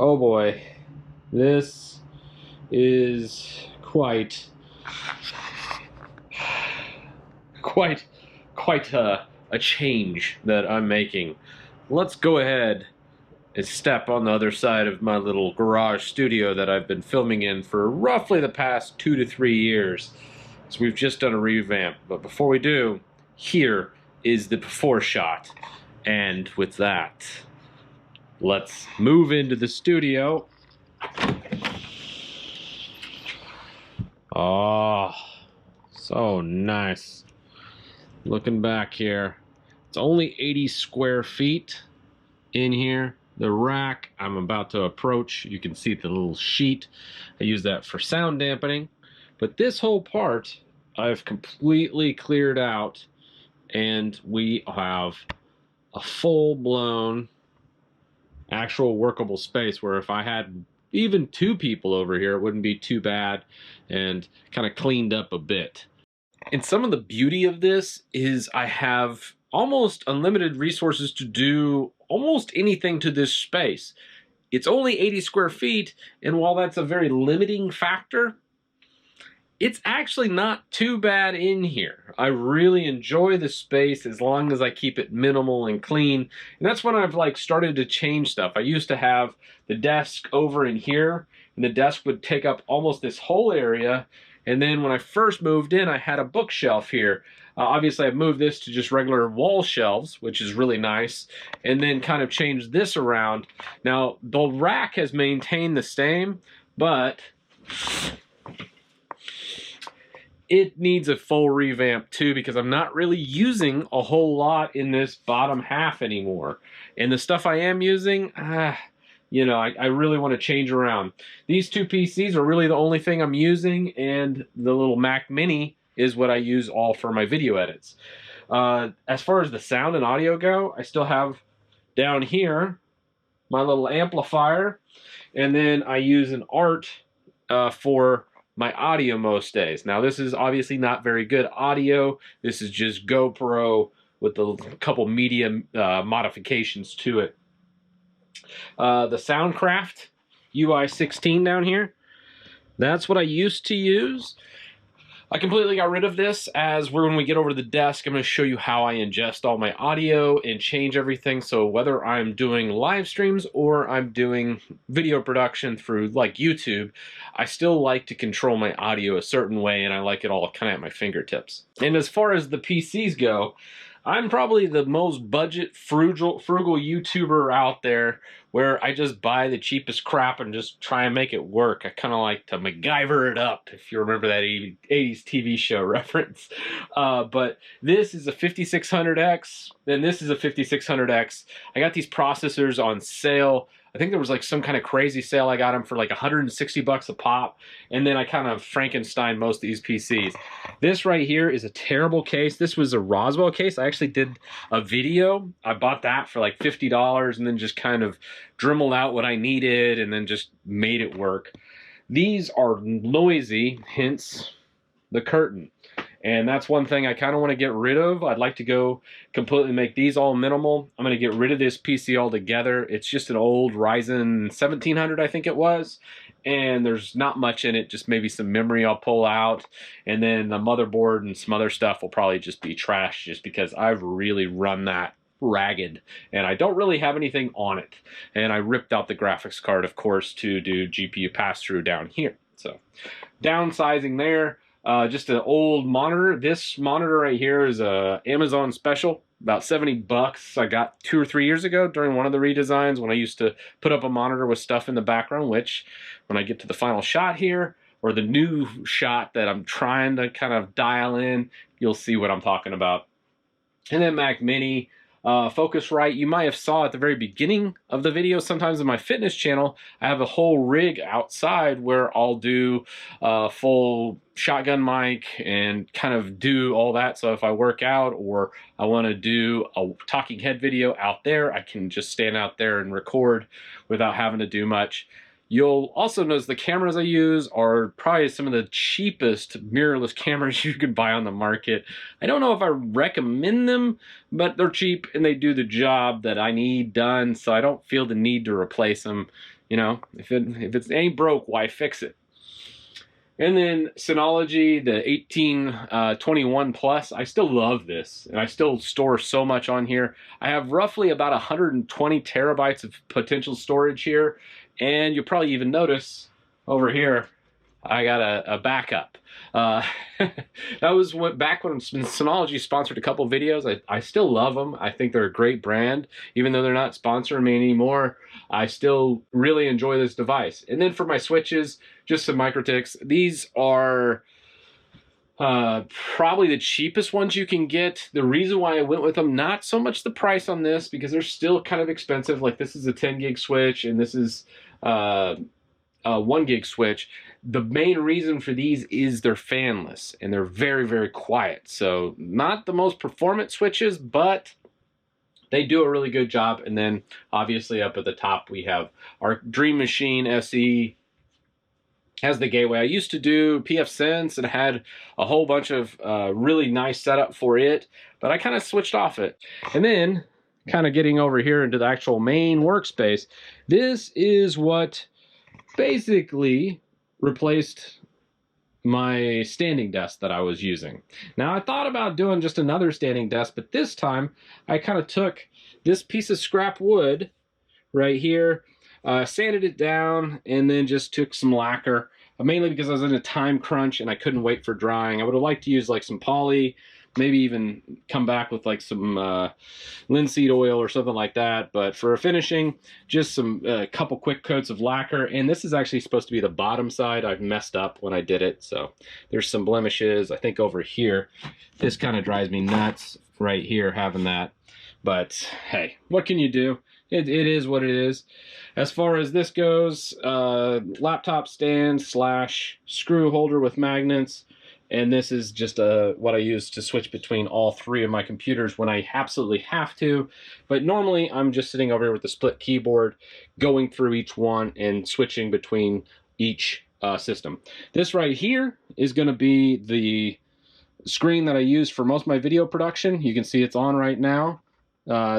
Oh boy, this is quite a change that I'm making. Let's go ahead and step on the other side of my little garage studio that I've been filming in for roughly the past 2 to 3 years. So we've just done a revamp, but before we do, here is the before shot. And with that, let's move into the studio. Oh, so nice. Looking back here, it's only 80 square feet in here. The rack I'm about to approach, you can see the little sheet. I use that for sound dampening. But this whole part I've completely cleared out, and we have a full-blown actual workable space where if I had even 2 people over here, it wouldn't be too bad, and kind of cleaned up a bit. And some of the beauty of this is I have almost unlimited resources to do almost anything to this space. It's only 80 square feet, and while that's a very limiting factor, it's actually not too bad in here. I really enjoy the space as long as I keep it minimal and clean. And that's when I've started to change stuff. I used to have the desk over in here, and the desk would take up almost this whole area. And then when I first moved in, I had a bookshelf here. Obviously, I've moved this to just regular wall shelves, which is really nice, and then kind of changed this around. Now, the rack has maintained the same, but it needs a full revamp too, because I'm not really using a whole lot in this bottom half anymore. And the stuff I am using, you know, I really want to change around. These 2 PCs are really the only thing I'm using, and the little Mac Mini is what I use all for my video edits. As far as the sound and audio go, I still have down here my little amplifier, and then I use an Art for my audio most days. Now, this is obviously not very good audio. This is just GoPro with a couple media modifications to it. The Soundcraft UI16 down here, that's what I used to use. I completely got rid of this, as when we get over to the desk, I'm going to show you how I ingest all my audio and change everything. So whether I'm doing live streams or I'm doing video production through like YouTube, I still like to control my audio a certain way, and I like it all kind of at my fingertips. And as far as the PCs go, I'm probably the most budget frugal YouTuber out there, where I just buy the cheapest crap and just try and make it work. I kind of like to MacGyver it up, if you remember that 80s TV show reference. But this is a 5600X, and this is a 5600X. I got these processors on sale. I think there was like some kind of crazy sale. I got them for like 160 bucks a pop, and then I kind of Frankenstein most of these PCs. This right here is a terrible case. This was a Roswell case. I actually did a video. I bought that for like $50 and then just kind of dremeled out what I needed and then just made it work. These are noisy, hence the curtain. And that's one thing I kind of want to get rid of. I'd like to go completely make these all minimal. I'm going to get rid of this PC altogether. It's just an old Ryzen 1700, I think it was. And there's not much in it, just maybe some memory I'll pull out. And then the motherboard and some other stuff will probably just be trash, just because I've really run that ragged. And I don't really have anything on it. And I ripped out the graphics card, of course, to do GPU pass-through down here. So downsizing there. Just an old monitor. This monitor right here is a Amazon special, about 70 bucks. I got 2 or 3 years ago during one of the redesigns, when I used to put up a monitor with stuff in the background, which when I get to the final shot here, or the new shot that I'm trying to kind of dial in, you'll see what I'm talking about. And then Mac Mini. Focusrite, you might have saw at the very beginning of the video. Sometimes in my fitness channel, I have a whole rig outside where I'll do a full shotgun mic and kind of do all that. So if I work out or I want to do a talking head video out there, I can just stand out there and record without having to do much. You'll also notice the cameras I use are probably some of the cheapest mirrorless cameras you can buy on the market. I don't know if I recommend them, but they're cheap and they do the job that I need done, so I don't feel the need to replace them. You know, if it ain't broke, why fix it? And then Synology, the 1821 Plus, I still love this, and I still store so much on here. I have roughly about 120 terabytes of potential storage here, and you'll probably even notice over here, I got a backup. That was back when Synology sponsored a couple videos. I still love them. I think they're a great brand. Even though they're not sponsoring me anymore, I still really enjoy this device. And then for my switches, just some MikroTiks. These are probably the cheapest ones you can get. The reason why I went with them, not so much the price on this, because they're still kind of expensive. Like this is a 10 gig switch, and this is a 1 gig switch. The main reason for these is they're fanless and they're very, very quiet. So not the most performant switches, but they do a really good job. And then obviously up at the top, we have our Dream Machine SE. Has the gateway. I used to do pfSense and had a whole bunch of really nice setup for it, but I kind of switched off it. And then kind of getting over here into the actual main workspace, this is what basically replaced my standing desk that I was using. Now I thought about doing just another standing desk, but this time I kind of took this piece of scrap wood right here, sanded it down, and then just took some lacquer, mainly because I was in a time crunch and I couldn't wait for drying. I would have liked to use like some poly, maybe even come back with like some linseed oil or something like that. But for a finishing, just some couple quick coats of lacquer. And this is actually supposed to be the bottom side. I've messed up when I did it, so there's some blemishes. I think over here, this kind of drives me nuts right here having that. But hey, what can you do? It is what it is. As far as this goes, laptop stand / screw holder with magnets. And this is just what I use to switch between all three of my computers when I absolutely have to. But normally I'm just sitting over here with the split keyboard, going through each one and switching between each system. This right here is going to be the screen that I use for most of my video production. You can see it's on right now.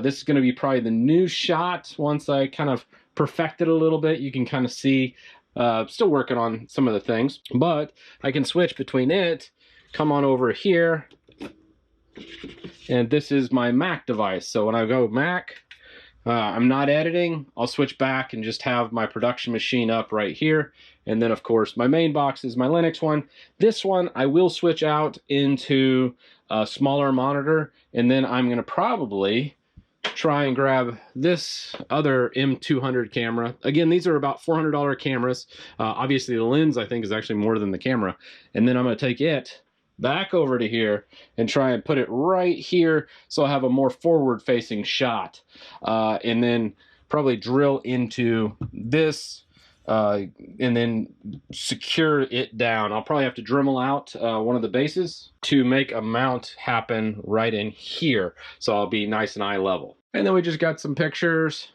This is going to be probably the new shot once I kind of perfect it a little bit. You can kind of see, still working on some of the things, but I can switch between it, come on over here, and this is my Mac device. So when I go Mac, I'm not editing, I'll switch back and just have my production machine up right here. And then of course my main box is my Linux one. This one I will switch out into a smaller monitor, and then I'm going to probably try and grab this other M200 camera. Again, these are about $400 cameras. Obviously the lens I think is actually more than the camera. And then I'm going to take it back over to here and try and put it right here so I have a more forward facing shot. And then probably drill into this and then secure it down. I'll probably have to Dremel out one of the bases to make a mount happen right in here, so I'll be nice and eye level. And then we just got some pictures.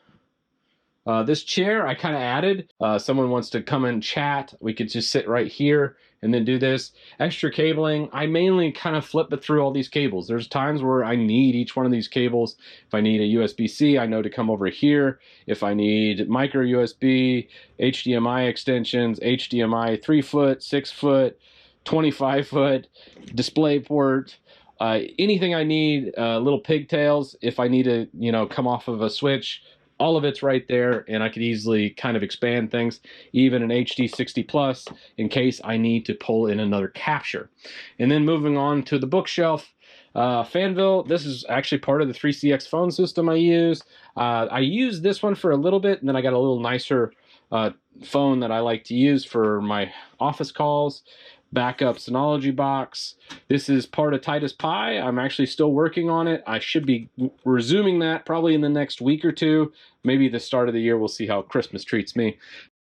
This chair I kind of added. Someone wants to come and chat, we could just sit right here and then do this. Extra cabling, I mainly kind of flip it through all these cables. There's times where I need each one of these cables. If I need a USB-C, I know to come over here. If I need micro USB, HDMI extensions, HDMI 3-foot, 6-foot, 25-foot, display port, anything I need, little pigtails, if I need to, you know, come off of a switch, all of it's right there, and I could easily kind of expand things, even an HD 60 Plus, in case I need to pull in another capture. And then moving on to the bookshelf, Fanville, this is actually part of the 3CX phone system I use. I used this one for a little bit, and then I got a little nicer phone that I like to use for my office calls. Backup Synology box. This is part of Titus Pi. I'm actually still working on it. I should be resuming that probably in the next week or two. Maybe the start of the year. We'll see how Christmas treats me.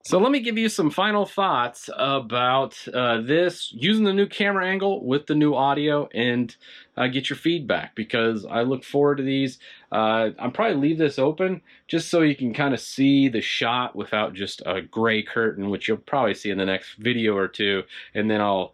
So let me give you some final thoughts about this, using the new camera angle with the new audio, and get your feedback, because I look forward to these. I'll probably leave this open just so you can kind of see the shot without just a gray curtain, which you'll probably see in the next video or two, and then I'll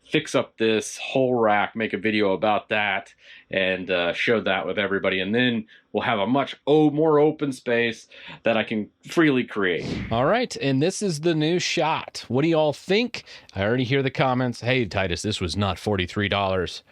fix up this whole rack, make a video about that, and show that with everybody, and then we'll have a much more open space that I can freely create. All right, and this is the new shot. What do you all think? I already hear the comments. Hey, Titus, this was not $43.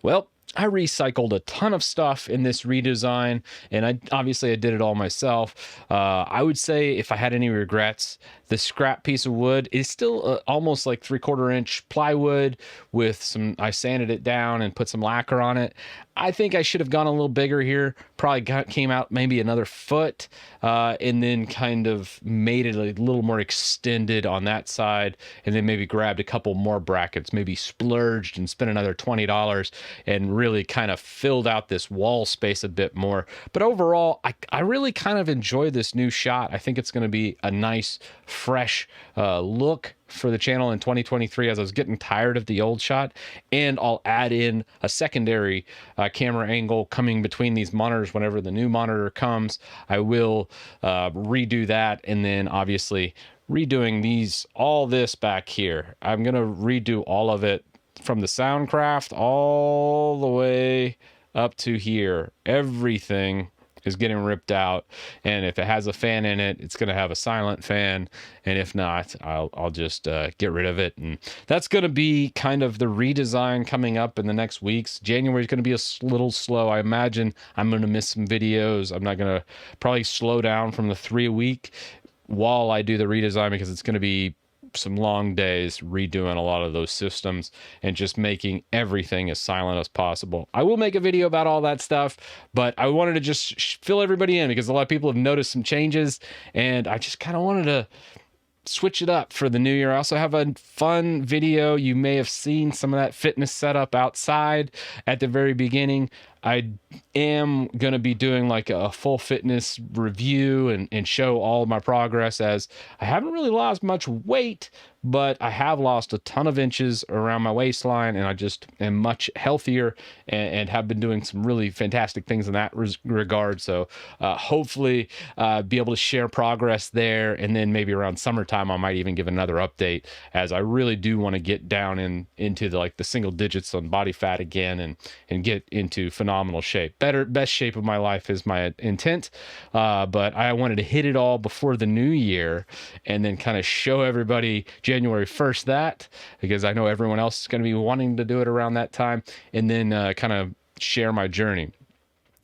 Well, I recycled a ton of stuff in this redesign, and I did it all myself. I would say, if I had any regrets, the scrap piece of wood is still almost like 3/4 inch plywood with some, I sanded it down and put some lacquer on it. I think I should have gone a little bigger here, probably came out maybe another foot, and then kind of made it a little more extended on that side, and then maybe grabbed a couple more brackets, maybe splurged and spent another $20 and really kind of filled out this wall space a bit more. But overall, I really kind of enjoy this new shot. I think it's going to be a nice, fresh look for the channel in 2023, as I was getting tired of the old shot. And I'll add in a secondary camera angle coming between these monitors. Whenever the new monitor comes, I will redo that, and then obviously redoing all this back here. I'm gonna redo all of it from the Soundcraft all the way up to here. Everything is getting ripped out, and if it has a fan in it, it's going to have a silent fan, and if not, I'll just get rid of it. And that's going to be kind of the redesign coming up in the next weeks. January is going to be a little slow. I imagine I'm going to miss some videos. I'm not going to probably slow down from the 3 a week while I do the redesign, because it's going to be some long days redoing a lot of those systems and just making everything as silent as possible. I will make a video about all that stuff, but I wanted to just fill everybody in, because a lot of people have noticed some changes, and I just kind of wanted to switch it up for the new year. I also have a fun video. You may have seen some of that fitness setup outside at the very beginning. I am going to be doing like a full fitness review and show all of my progress, as I haven't really lost much weight, but I have lost a ton of inches around my waistline, and I just am much healthier and have been doing some really fantastic things in that regard. So hopefully be able to share progress there, and then maybe around summertime I might even give another update, as I really do want to get down into the single digits on body fat again, and get into phenomenal shape. Best shape of my life is my intent, but I wanted to hit it all before the new year, and then kind of show everybody January 1st that, because I know everyone else is going to be wanting to do it around that time, and then kind of share my journey.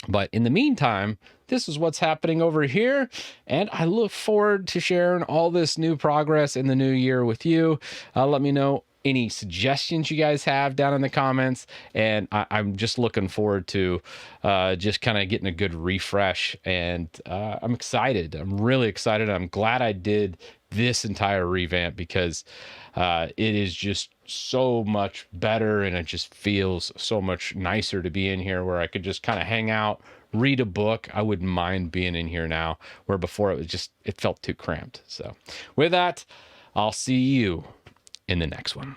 But in the meantime, this is what's happening over here, and I look forward to sharing all this new progress in the new year with you. Let me know any suggestions you guys have down in the comments, and I'm just looking forward to just kind of getting a good refresh, and I'm excited. I'm really excited. I'm glad I did this entire revamp, because it is just so much better, and it just feels so much nicer to be in here, where I could just kind of hang out, read a book. I wouldn't mind being in here now, where before it felt too cramped. So with that, I'll see you in the next one.